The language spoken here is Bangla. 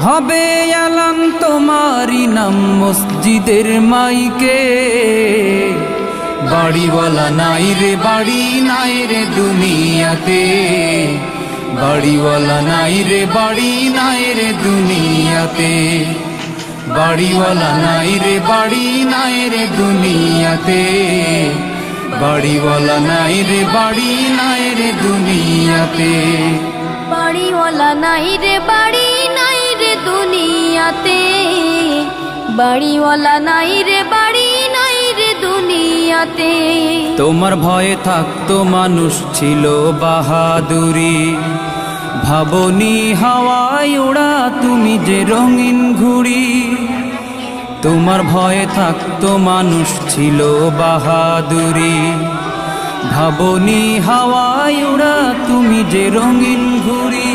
হবে এলান তোমারি নাম মসজিদের মাইকে। বাড়িওয়ালা নাই রে বাড়ি নাই রে দুনিয়াতে, বাড়িওয়ালা নাই রে বাড়ি নাই রে দুনিয়াতে, বাড়িওয়ালা নাই রে বাড়ি নাই রে দুনিয়াতে, বাড়িওয়ালা নাই রে বাড়ি নাই রে দুনিয়াতে। বাড়িওয়ালা নাই রে বাড়ি নাই রে দুনিয়াতে, বাড়িওয়ালা নাই রে বাড়ি নাই রে দুনিয়াতে। তোমার ভয়ে থাকতো মানুষ ছিল বাহাদুরি, ভাবনি হাওয়ায় ওড়া তুমি যে রঙিন ঘুড়ি। তোমার ভয়ে থাকতো মানুষ ছিল বাহাদুরি, ভাবনি হাওয়ায় ওড়া তুমি যে রঙিন ঘুড়ি।